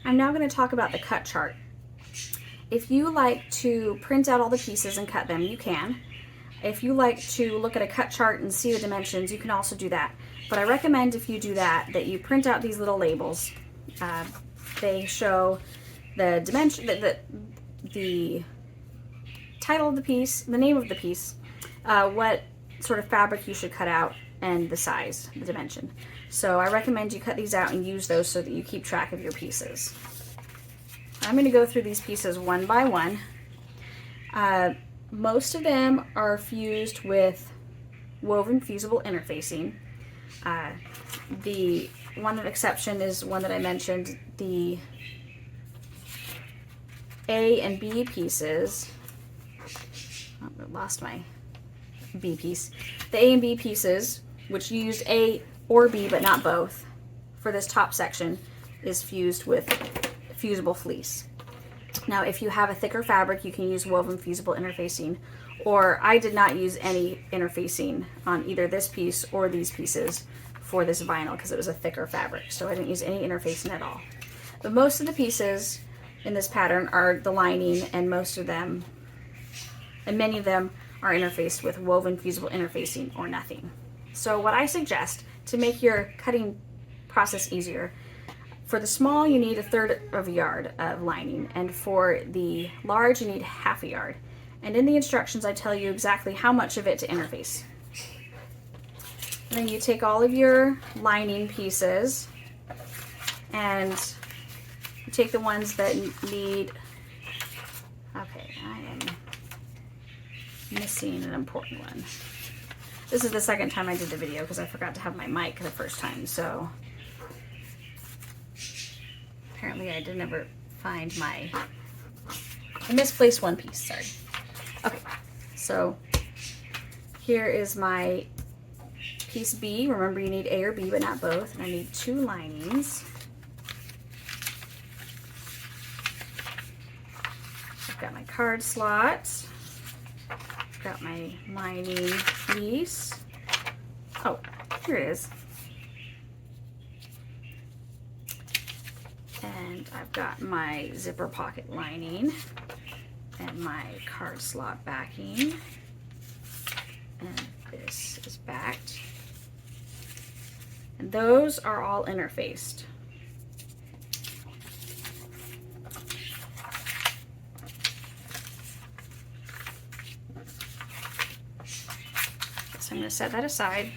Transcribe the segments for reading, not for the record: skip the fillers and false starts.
I'm now going to talk about the cut chart. If you like to print out all the pieces and cut them, you can. If you like to look at a cut chart and see the dimensions, you can also do that. But I recommend if you do that, that you print out these little labels. They show the dimension, the title of the piece, the name of the piece, what sort of fabric you should cut out, and the size, the dimension. So I recommend you cut these out and use those so that you keep track of your pieces. I'm going to go through these pieces one by one. Most of them are fused with woven fusible interfacing. The one exception is one that I mentioned, the A and B pieces. Oh, I lost my B piece. The A and B pieces, which used A or B but not both, for this top section, is fused with fusible fleece. Now, if you have a thicker fabric, you can use woven fusible interfacing, or I did not use any interfacing on either this piece or these pieces for this vinyl because it was a thicker fabric, so I didn't use any interfacing at all. But most of the pieces in this pattern are the lining, and most of them, and many of them, are interfaced with woven fusible interfacing or nothing. So what I suggest to make your cutting process easier, for the small you need 1/3 of a yard of lining, and for the large you need 1/2 a yard. And in the instructions I tell you exactly how much of it to interface. And then you take all of your lining pieces and you take the ones that need, okay, I am missing an important one. This is the second time I did the video because I forgot to have my mic the first time, so apparently I did never find I misplaced one piece, sorry. Okay, so here is my piece B. Remember, you need A or B, but not both. And I need 2 linings. I've got my card slot. I've got my lining piece. Oh, here it is. And I've got my zipper pocket lining and my card slot backing. And this is backed. And those are all interfaced. So I'm going to set that aside.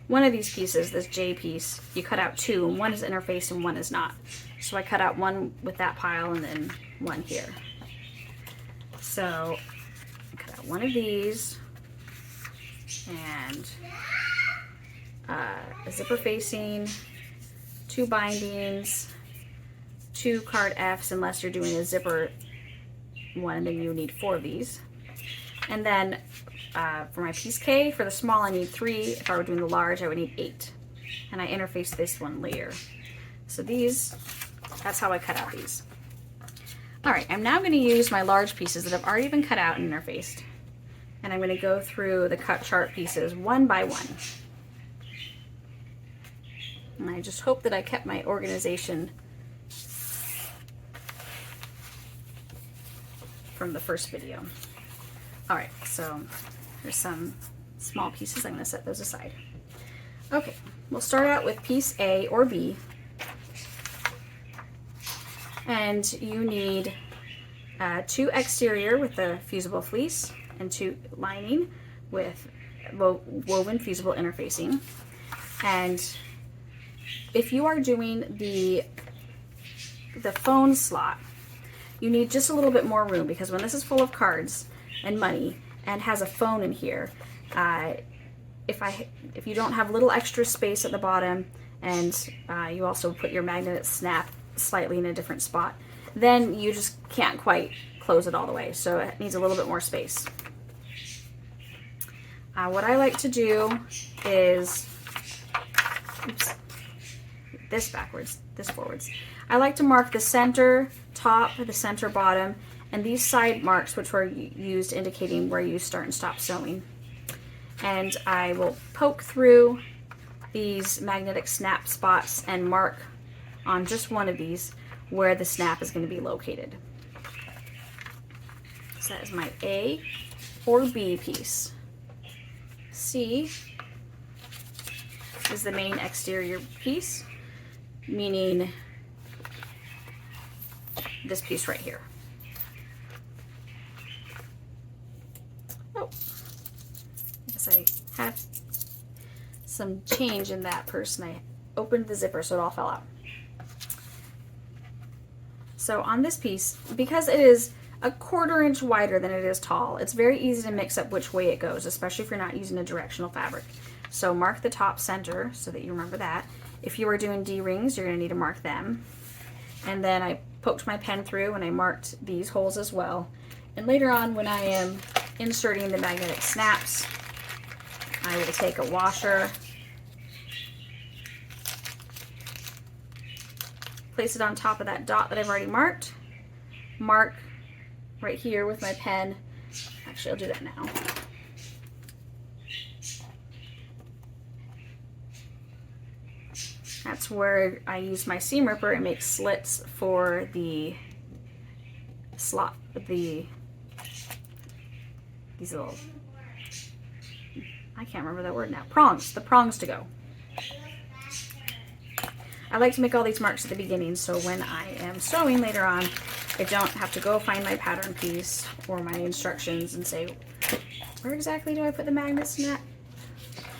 One of these pieces, this J piece, you cut out 2, and one is interfaced and one is not. So I cut out one with that pile and then one here. So I cut out one of these and a zipper facing, 2 bindings, 2 card Fs unless you're doing a zipper one, and then you need 4 of these. And then for my piece K, for the small I need 3. If I were doing the large I would need 8. And I interface this one later. So these, that's how I cut out these. Alright, I'm now going to use my large pieces that have already been cut out and interfaced. And I'm going to go through the cut chart pieces one by one. And I just hope that I kept my organization from the first video. Alright, so there's some small pieces. I'm going to set those aside. Okay, we'll start out with piece A or B. And you need 2 exterior with the fusible fleece and 2 lining with woven fusible interfacing. And if you are doing the phone slot, you need just a little bit more room, because when this is full of cards and money and has a phone in here, if you don't have a little extra space at the bottom, and you also put your magnet snap slightly in a different spot, then you just can't quite close it all the way, so it needs a little bit more space. What I like to do is, oops, this backwards, this forwards. I like to mark the center top, the center bottom, and these side marks, which were used indicating where you start and stop sewing. And I will poke through these magnetic snap spots and mark on just one of these where the snap is going to be located. So that is my A or B piece. C is the main exterior piece, meaning this piece right here. Oh, I guess I had some change in that purse and I opened the zipper so it all fell out. So on this piece, because it is a 1/4 inch wider than it is tall, it's very easy to mix up which way it goes, especially if you're not using a directional fabric. So mark the top center so that you remember that. If you are doing D-rings, you're going to need to mark them. And then I poked my pen through and I marked these holes as well. And later on, when I am inserting the magnetic snaps, I will take a washer, place it on top of that dot that I've already marked, mark right here with my pen. Actually, I'll do that now. That's where I use my seam ripper and make slits for the slot, these little, I can't remember that word now, prongs, the prongs to go. I like to make all these marks at the beginning so when I am sewing later on, I don't have to go find my pattern piece or my instructions and say, where exactly do I put the magnet snap?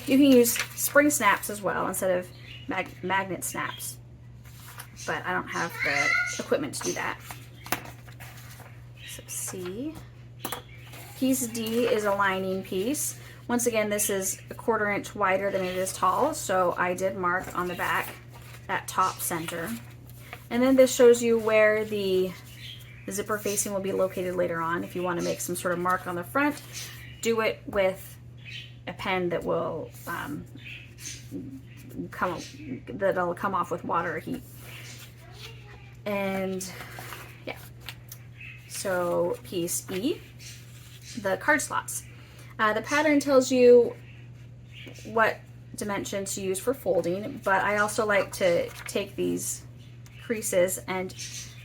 You can use spring snaps as well instead of magnet snaps, but I don't have the equipment to do that. So C. Piece D is a lining piece. Once again, this is a 1/4 inch wider than it is tall, so I did mark on the back that top center. And then this shows you where the zipper facing will be located later on. If you want to make some sort of mark on the front, do it with a pen that will that'll come off with water or heat. And yeah, so piece E, the card slots. The pattern tells you what dimensions to use for folding, but I also like to take these creases, and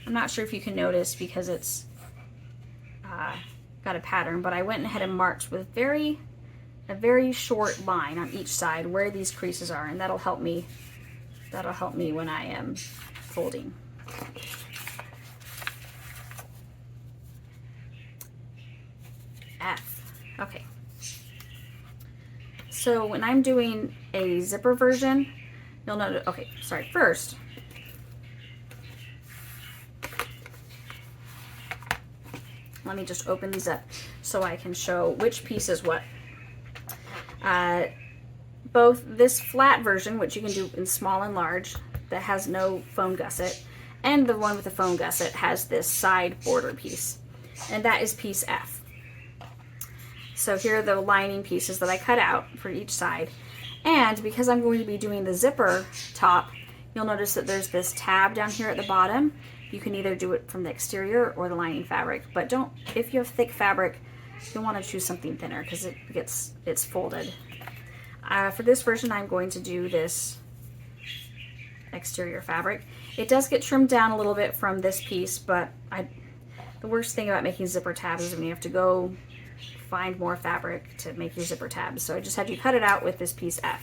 I'm not sure if you can notice because it's got a pattern, but I went ahead and marked with a very short line on each side where these creases are, and that'll help me when I am folding. F. Okay. So when I'm doing a zipper version, you'll notice, okay, sorry, first, let me just open these up so I can show which piece is what. Both this flat version, which you can do in small and large, that has no foam gusset, and the one with the foam gusset has this side border piece, and that is piece F. So here are the lining pieces that I cut out for each side, and because I'm going to be doing the zipper top, you'll notice that there's this tab down here at the bottom. You can either do it from the exterior or the lining fabric, but don't, if you have thick fabric, you'll want to choose something thinner because it's folded. For this version, I'm going to do this exterior fabric. It does get trimmed down a little bit from this piece, but the worst thing about making zipper tabs is when you have to go find more fabric to make your zipper tabs. So I just had you cut it out with this piece F.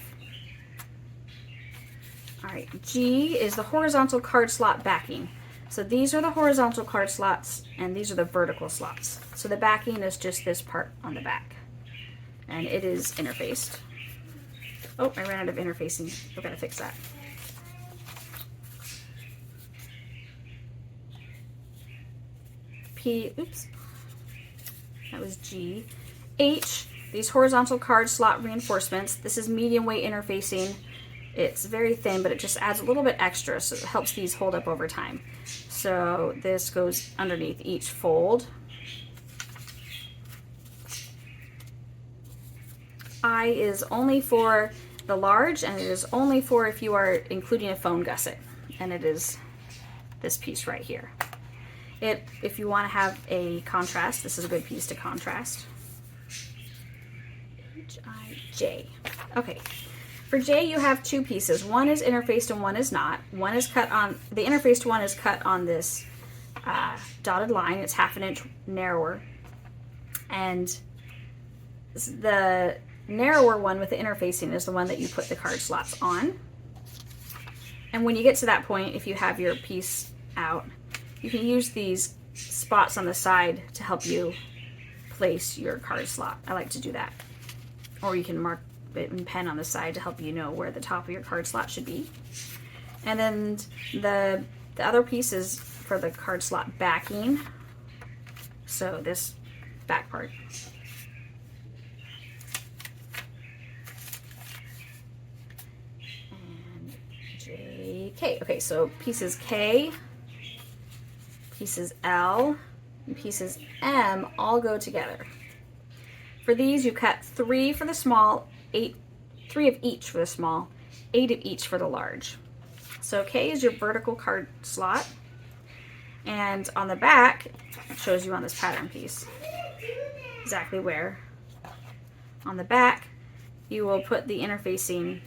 All right, G is the horizontal card slot backing. So these are the horizontal card slots and these are the vertical slots. So the backing is just this part on the back, and it is interfaced. Oh, I ran out of interfacing. We're gonna fix that. P, oops, that was G. H, these horizontal card slot reinforcements. This is medium weight interfacing. It's very thin, but it just adds a little bit extra, so it helps these hold up over time. So this goes underneath each fold. I is only for the large, and it is only for if you are including a foam gusset, and it is this piece right here. If you want to have a contrast, this is a good piece to contrast. H-I-J. Okay, For J, you have two pieces. One is interfaced and one is not. One is cut on, the interfaced one is cut on this dotted line. It's 1/2 inch narrower. And the narrower one with the interfacing is the one that you put the card slots on. And when you get to that point, if you have your piece out, you can use these spots on the side to help you place your card slot. I like to do that. Or you can mark it in pen on the side to help you know where the top of your card slot should be. And then the other piece is for the card slot backing. So this back part. And J, K. Okay, so pieces K, pieces L, and pieces M all go together. For these, you cut 3 for the small, 3 of each for the small, 8 of each for the large. So K is your vertical card slot, and on the back, it shows you on this pattern piece exactly where. On the back, you will put the interfacing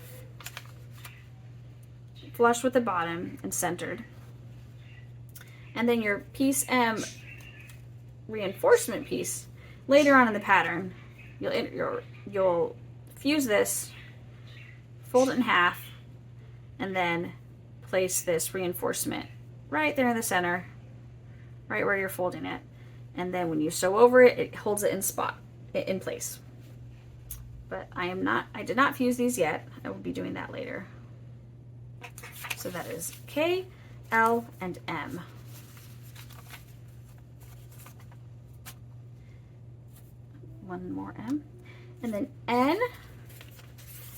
flush with the bottom and centered. And then your piece M reinforcement piece, later on in the pattern, you'll fuse this, fold it in half, and then place this reinforcement right there in the center, right where you're folding it. And then when you sew over it, it holds it in place. But I did not fuse these yet. I will be doing that later. So that is K, L, and M. One more M. And then N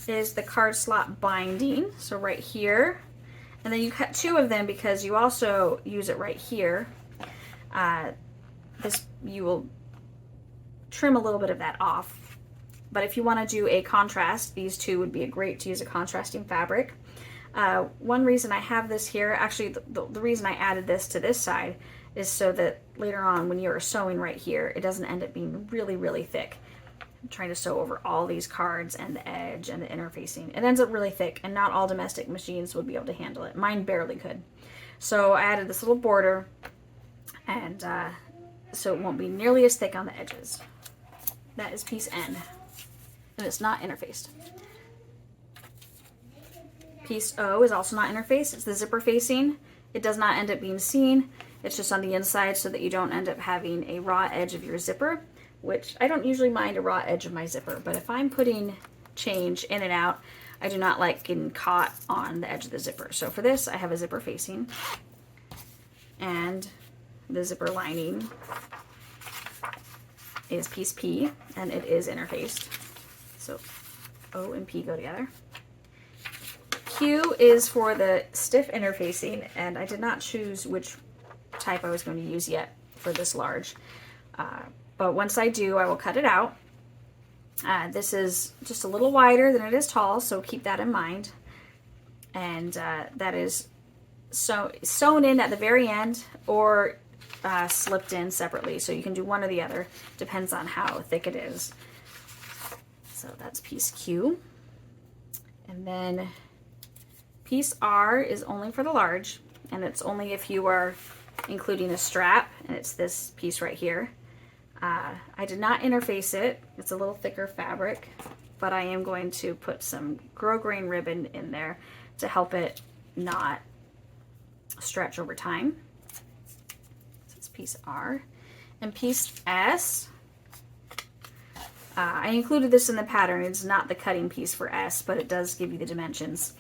is the card slot binding, so right here. And then you cut 2 of them because you also use it right here. You will trim a little bit of that off. But if you want to do a contrast, these 2 would be great to use a contrasting fabric. One reason I have this here, actually the reason I added this to this side is so that later on when you're sewing right here, it doesn't end up being really, really thick. I'm trying to sew over all these cards and the edge and the interfacing. It ends up really thick, and not all domestic machines would be able to handle it. Mine barely could. So I added this little border, and so it won't be nearly as thick on the edges. That is piece N, and it's not interfaced. Piece O is also not interfaced. It's the zipper facing. It does not end up being seen. It's just on the inside so that you don't end up having a raw edge of your zipper, which I don't usually mind a raw edge of my zipper, but if I'm putting change in and out, I do not like getting caught on the edge of the zipper. So for this, I have a zipper facing, and the zipper lining is piece P, and it is interfaced. So O and P go together. Q is for the stiff interfacing, and I did not choose which type I was going to use yet for this large. But once I do, I will cut it out. This is just a little wider than it is tall, so keep that in mind. And that is sewn in at the very end or slipped in separately, so you can do one or the other. Depends on how thick it is. So that's piece Q. And then piece R is only for the large, and it's only if you are including a strap, and it's this piece right here. I did not interface it. It's a little thicker fabric, but I am going to put some grosgrain ribbon in there to help it not stretch over time. So it's piece R. And piece S, I included this in the pattern. It's not the cutting piece for S, but it does give you the dimensions.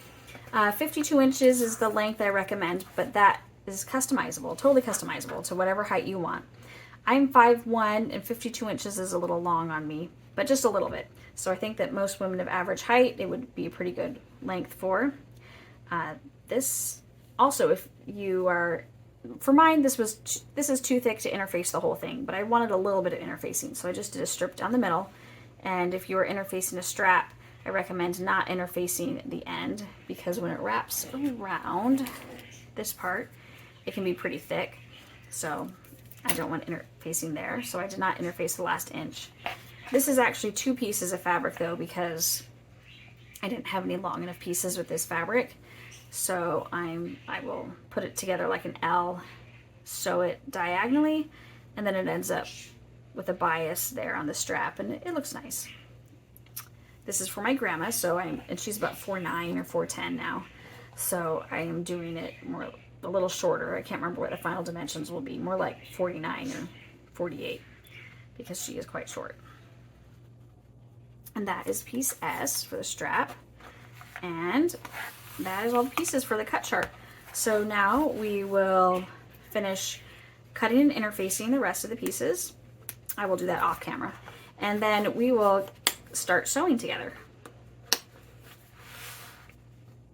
52 inches is the length I recommend, but that is customizable, totally customizable to whatever height you want. I'm 5'1", and 52 inches is a little long on me, but just a little bit. So I think that most women of average height, it would be a pretty good length for. This also, if you are, for mine, this is too thick to interface the whole thing, but I wanted a little bit of interfacing, so I just did a strip down the middle. And if you are interfacing a strap, I recommend not interfacing the end, because when it wraps around this part, it can be pretty thick. So I don't want interfacing there, so I did not interface the last inch. This is actually 2 pieces of fabric though, because I didn't have any long enough pieces with this fabric, so I will put it together like an L, sew it diagonally, and then it ends up with a bias there on the strap, and it looks nice. This is for my grandma, and she's about 4'9" or 4'10" now, so I am doing it a little shorter. I can't remember what the final dimensions will be, more like 49 or 48, because she is quite short. And that is piece S for the strap, and that is all the pieces for the cut chart. So now we will finish cutting and interfacing the rest of the pieces. I will do that off camera, and then we will start sewing together.